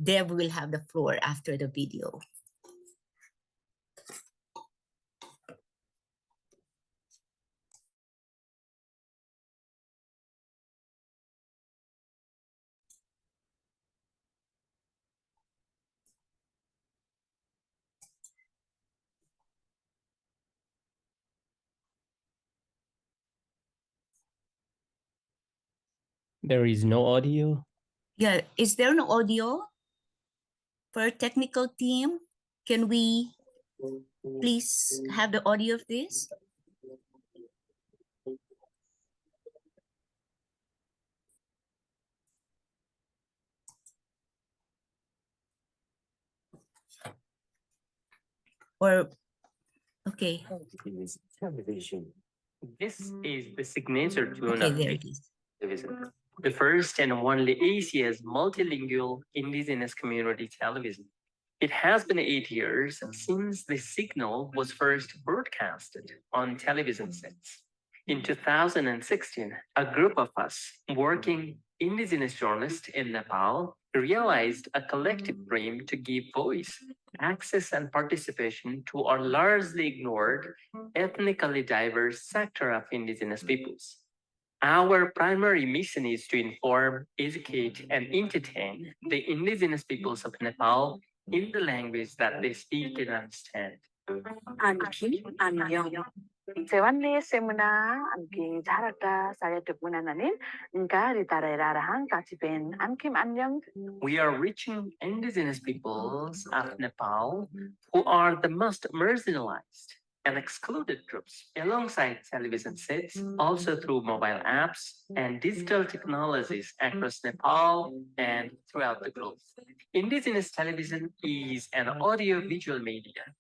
Deb will have the floor after the video. There is no audio. Yeah, is there no audio for technical team? Can we please have the audio of this? Or, okay. Television. This is the signature tune Okay, of there it is. television. The first and only Asia's multilingual indigenous community television. It has been 8 years since the signal was first broadcasted on television sets. In 2016, a group of us working indigenous journalists in Nepal realized a collective dream to give voice, access, and participation to our largely ignored, ethnically diverse sector of indigenous peoples. Our primary mission is to inform, educate, and entertain the indigenous peoples of Nepal in the language that they speak and understand. Anki Anyong. Sewanne semuna anki jarata saya tepunanin nka ritarerarahan kacipen ankim anyong. We are reaching indigenous peoples of Nepal who are the most marginalized and excluded groups alongside television sets, also through mobile apps and digital technologies across Nepal and throughout the globe. Indigenous television is an audio-visual media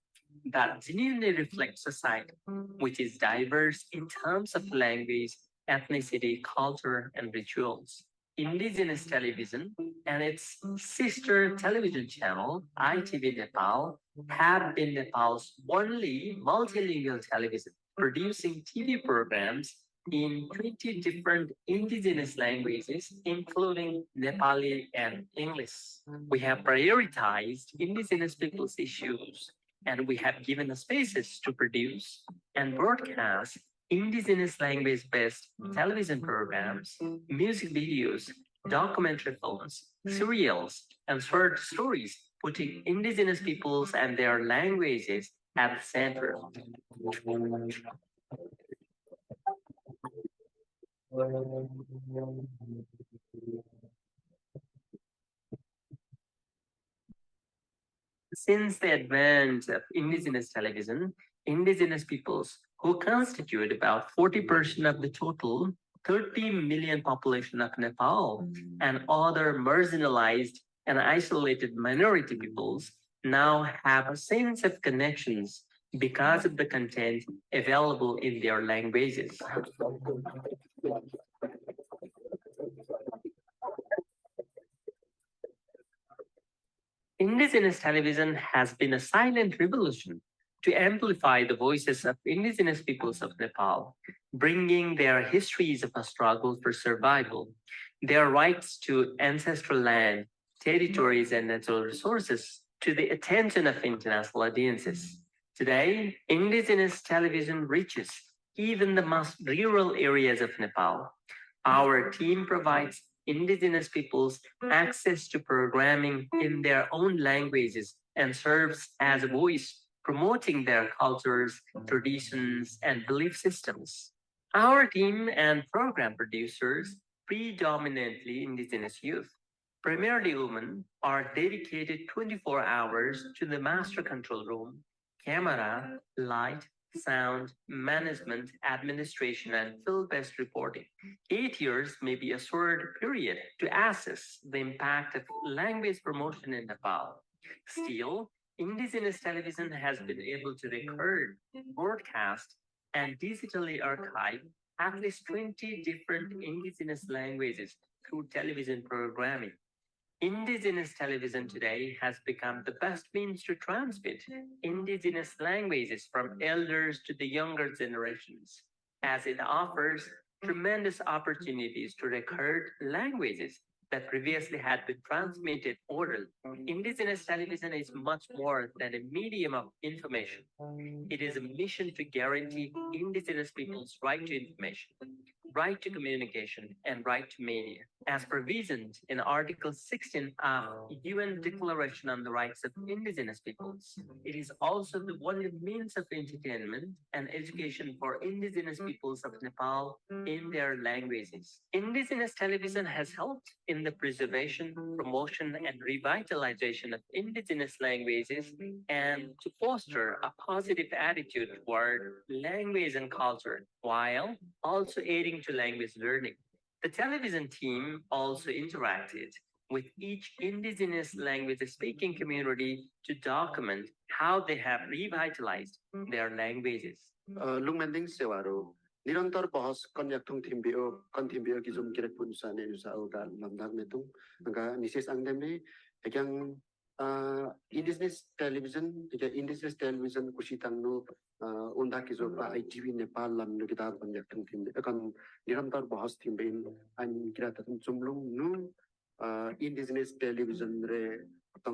that genuinely reflects society, which is diverse in terms of language, ethnicity, culture, and rituals. Indigenous television and its sister television channel, ITV Nepal, have been Nepal's only multilingual television, producing TV programs in 20 different indigenous languages, including Nepali and English. We have prioritized indigenous people's issues, and we have given the spaces to produce and broadcast indigenous language-based television programs, music videos, documentary films, serials, and short stories, putting indigenous peoples and their languages at the center. Since the advent of indigenous television, indigenous peoples, who constitute about 40% of the total 30 million population of Nepal, and other marginalized and isolated minority peoples, now have a sense of connections because of the content available in their languages. Indigenous television has been a silent revolution to amplify the voices of indigenous peoples of Nepal, bringing their histories of a struggle for survival, their rights to ancestral land, territories, and natural resources to the attention of international audiences. Today, indigenous television reaches even the most rural areas of Nepal. Our team provides indigenous peoples access to programming in their own languages and serves as a voice promoting their cultures, traditions, and belief systems. Our team and program producers, predominantly indigenous youth, primarily women, are dedicated 24 hours to the master control room, camera, light, sound, management, administration, and field-based reporting. 8 years may be a short period to assess the impact of language promotion in Nepal. Still, indigenous television has been able to record, broadcast, and digitally archive at least 20 different indigenous languages through television programming. Indigenous television today has become the best means to transmit indigenous languages from elders to the younger generations, as it offers tremendous opportunities to record languages that previously had been transmitted orally. Indigenous television is much more than a medium of information. It is a mission to guarantee indigenous people's right to information, right to communication, and right to media, as provisioned in Article 16 of UN Declaration on the Rights of Indigenous Peoples. It is also the only means of entertainment and education for indigenous peoples of Nepal in their languages. Indigenous television has helped in the preservation, promotion, and revitalization of indigenous languages and to foster a positive attitude toward language and culture, while also aiding to language learning. The television team also interacted with each indigenous language speaking community to document how they have revitalized their languages. Lungmending sewaro nirantar bahas konyak thung timbio gizum kirek punsa ne usa oga lamdak metung angka nisis angdeme ekang indigenous television kusitang no unda kizo pa ITV Nepal lam no kita konyak thung timbe akan nirantar bahas timbe an kira tatum chumlung no indigenous television re the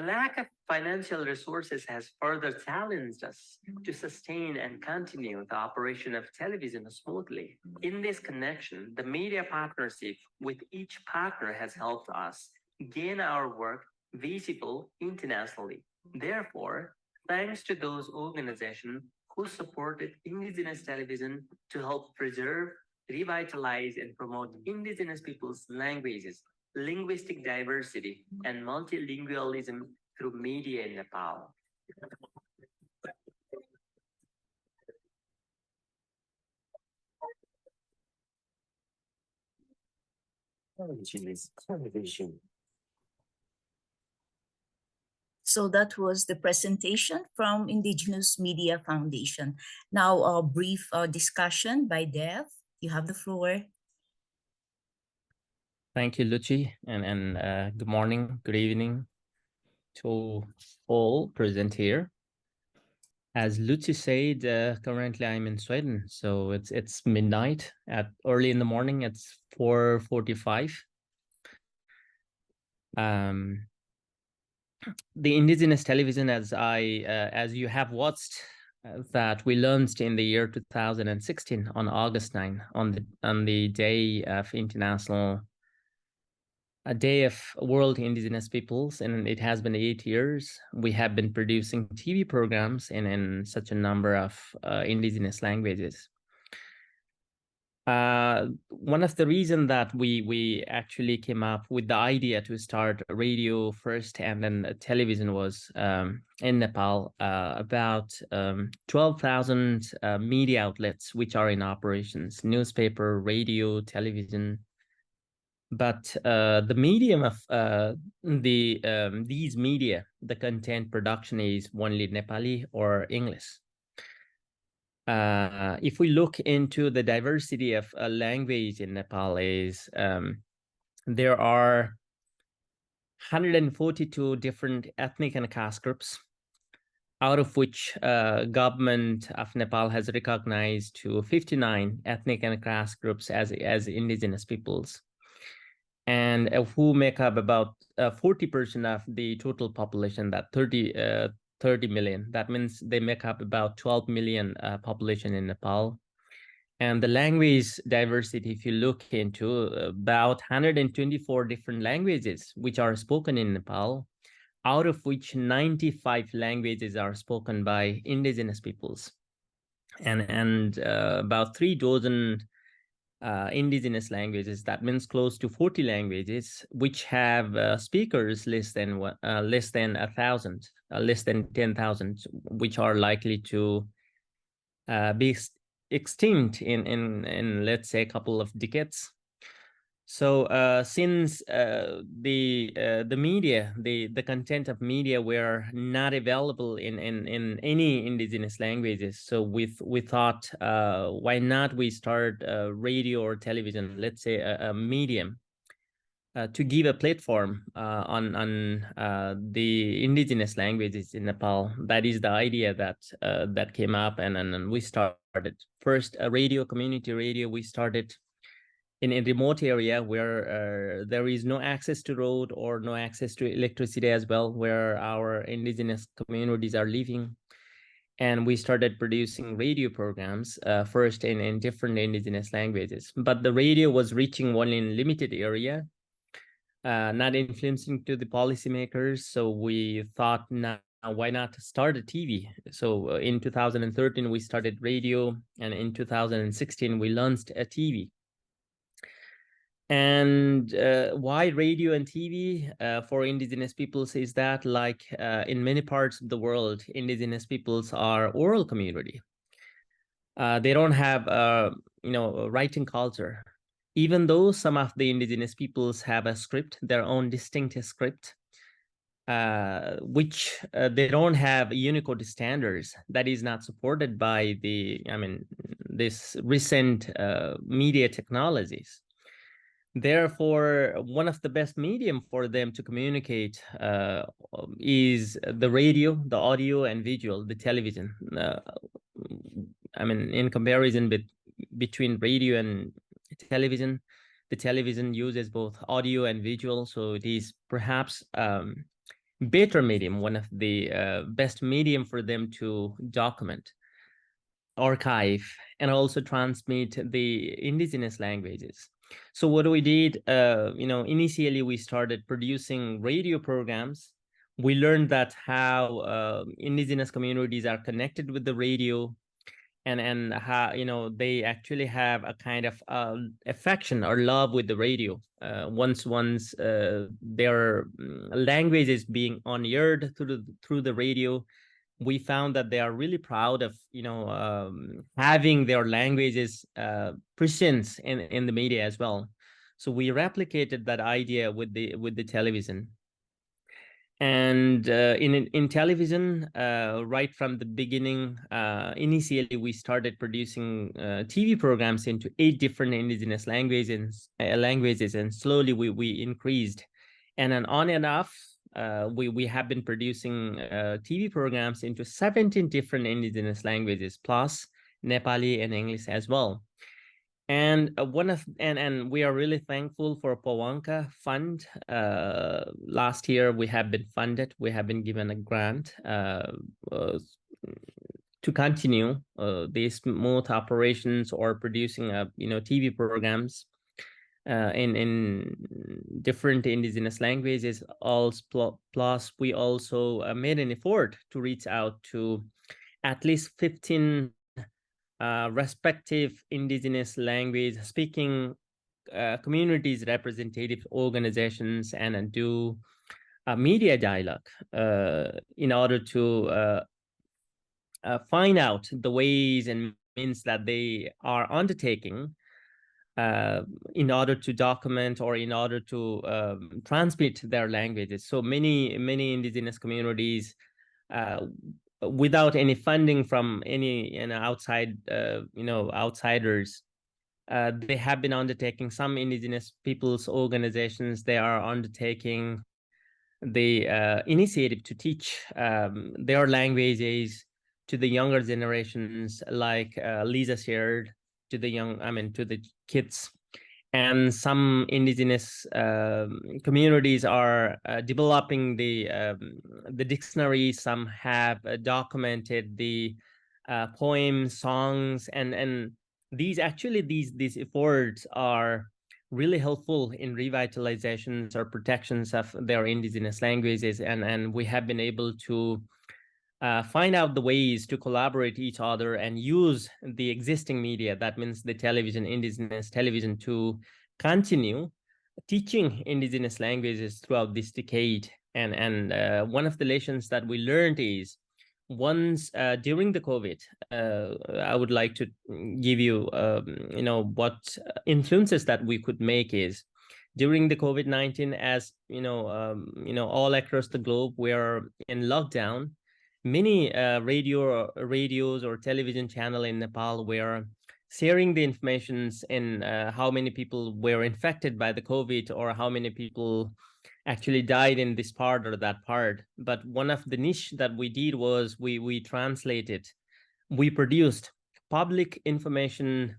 lack of financial resources has further challenged us to sustain and continue the operation of television smoothly. In this connection, the media partnership with each partner has helped us gain our work visible internationally. Therefore, thanks to those organizations who supported indigenous television to help preserve, revitalize, and promote indigenous people's languages, linguistic diversity, and multilingualism through media in Nepal. So that was the presentation from Indigenous Media Foundation. Now a brief discussion by Dev. You have the floor. Thank you, Luchi, and good morning, good evening to all present here. As Luchi said, currently I'm in Sweden, so it's midnight. At early in the morning, it's 4:45. The indigenous television, as you have watched, that we launched in the year 2016 on August 9, on the day of a day of World Indigenous Peoples, and it has been 8 years. We have been producing TV programs in such a number of indigenous languages. One of the reasons that we actually came up with the idea to start radio first and then television was in Nepal, about 12,000 media outlets which are in operations: newspaper, radio, television. But the medium of these media, the content production is only Nepali or English. If we look into the diversity of language in Nepal, there are 142 different ethnic and caste groups, out of which government of Nepal has recognized to 59 ethnic and caste groups as indigenous peoples, and who make up about 40% of the total population, that 30 million. That means they make up about 12 million population in Nepal. And the language diversity, if you look into, about 124 different languages which are spoken in Nepal, out of which 95 languages are spoken by indigenous peoples, and about 3 dozen indigenous languages. That means close to 40 languages which have speakers less than 1,000, less than 10,000, which are likely to be extinct in let's say a couple of decades. So since the media, the content of media were not available in any indigenous languages, so we thought, why not we start radio or television, let's say a medium, to give a platform on the indigenous languages in Nepal. That is the idea that came up, and we started first a radio, community radio. We started in a remote area where there is no access to road or no access to electricity as well, where our indigenous communities are living. And we started producing radio programs first in different indigenous languages. But the radio was reaching only in limited area, not influencing to the policymakers. So we thought, now why not start a TV? So in 2013, we started radio, and in 2016, we launched a TV. And why radio and TV for indigenous peoples is that, like in many parts of the world, indigenous peoples are oral community. They don't have a writing culture, even though some of the indigenous peoples have a script, their own distinct script, which they don't have Unicode standards. That is not supported by this recent media technologies. Therefore, one of the best medium for them to communicate is the radio, the audio and visual, the television. In comparison between radio and television, the television uses both audio and visual, so it is perhaps better medium, one of the best medium for them to document, archive, and also transmit the indigenous languages. So what we did, initially we started producing radio programs. We learned that how indigenous communities are connected with the radio, and how they actually have a kind of affection or love with the radio. Once their language is being on-aired through the radio, we found that they are really proud of having their languages presence in the media as well. So we replicated that idea with the television. And in television, right from the beginning, initially we started producing TV programs into 8 different indigenous languages, and slowly we increased. And then on and off, we have been producing TV programs into 17 different indigenous languages, plus Nepali and English as well. And we are really thankful for Pawanka Fund. Last year we have been funded. We have been given a grant to continue these smooth operations or producing TV programs in different indigenous languages. Plus, we also made an effort to reach out to at least 15 respective indigenous language speaking communities, representative organizations, and do a media dialogue in order to find out the ways and means that they are undertaking in order to document or in order to transmit their languages. So many indigenous communities, without any funding from any outsiders, they have been undertaking, some indigenous peoples organizations, they are undertaking the initiative to teach their languages to the younger generations, like Lisa shared, to the kids. And some indigenous communities are developing the dictionary. Some have documented the poems, songs, and these efforts are really helpful in revitalizations or protections of their indigenous languages, and we have been able to find out the ways to collaborate each other and use the existing media, that means the television, indigenous television, to continue teaching indigenous languages throughout this decade. And one of the lessons that we learned is, once during the COVID, I would like to give you, what influences that we could make is, during the COVID-19, as all across the globe, we are in lockdown. Many radios or television channel in Nepal were sharing the informations in how many people were infected by the COVID, or how many people actually died in this part or that part. But one of the niche that we did was we produced public information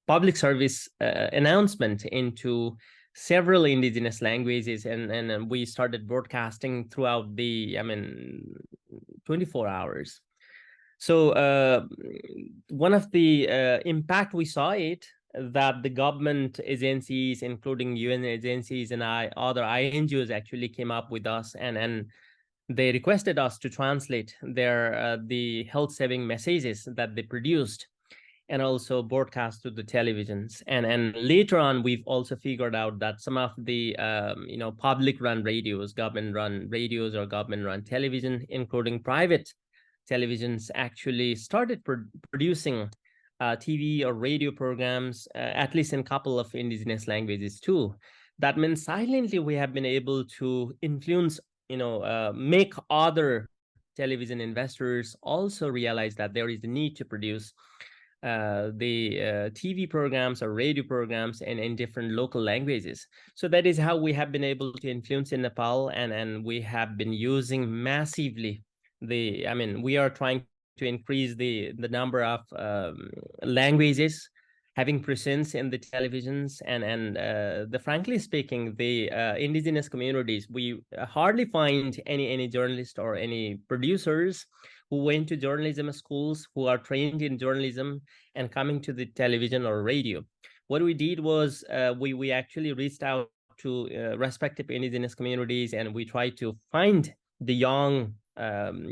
public service announcement into several indigenous languages, and we started broadcasting throughout the 24 hours. So one of the impact we saw it, that the government agencies, including UN agencies and other NGOs, actually came up with us, and they requested us to translate their the health-saving messages that they produced and also broadcast to the televisions. And later on, we've also figured out that some of the public-run radios, government-run radios or government-run television, including private televisions, actually started producing TV or radio programs, at least in a couple of indigenous languages too. That means silently we have been able to influence, make other television investors also realize that there is a need to produce the TV programs or radio programs in different local languages. So that is how we have been able to influence in Nepal, and we have been using massively we are trying to increase the number of languages having presence in the televisions, and frankly speaking, the indigenous communities, we hardly find any journalists or any producers who went to journalism schools, who are trained in journalism and coming to the television or radio. What we did was we actually reached out to respective indigenous communities, and we tried to find the young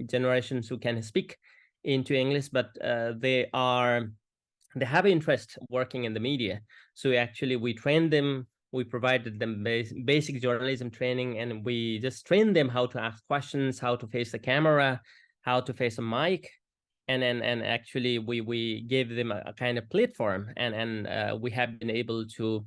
generations who can speak into English, but they have interest working in the media. So actually we trained them, we provided them basic journalism training, and we just trained them how to ask questions, how to face the camera, how to face a mic, and actually we gave them a kind of platform, and we have been able to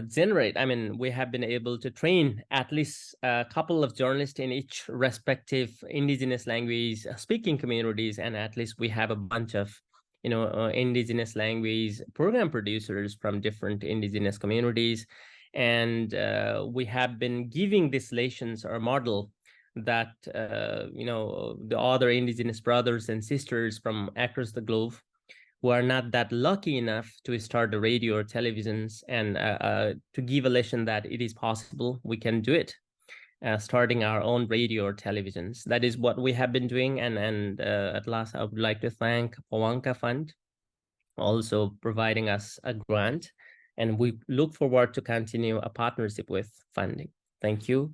generate. We have been able to train at least a couple of journalists in each respective indigenous language speaking communities, and at least we have a bunch of indigenous language program producers from different indigenous communities, and we have been giving these lessons or model that the other indigenous brothers and sisters from across the globe who are not that lucky enough to start the radio or televisions, and to give a lesson that it is possible, we can do it, starting our own radio or televisions. That is what we have been doing, and at last I would like to thank Pawanka Fund also providing us a grant, and we look forward to continue a partnership with funding. Thank you.